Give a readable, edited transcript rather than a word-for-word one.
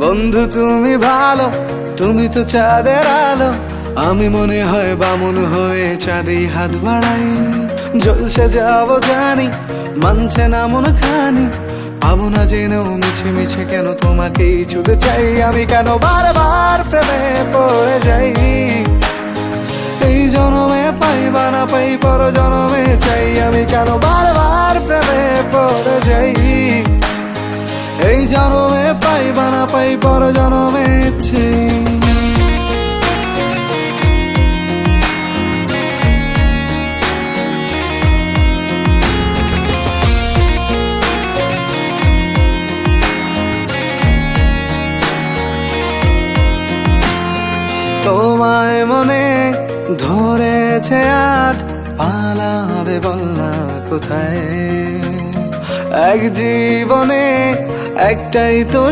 বন্ধু তুমি ভালো, তুমি তো চাঁদের আলো, আমি মনে হয় বামুন হয়ে চাঁদে হাত বাড়াই। জলসে যাবো জানি, মানছে না মন খানি, পাবো না জেনেও মিছে মিছে কেন তোমাকেই ছুঁতে চাই। আমি কেন বারবার প্রেমে পড়ে যাই, এই জনমে পাই বা না পাই পর জনমে চাই। আমি কেন বারবার প্রেমে পড়ে যাই, এই জনমে পাই বা না পাই পর জনমে চাই। তোমায় মনে ধরেছে আজ, পালাবে বল না কোথায়। এক জীবনে একটাই তো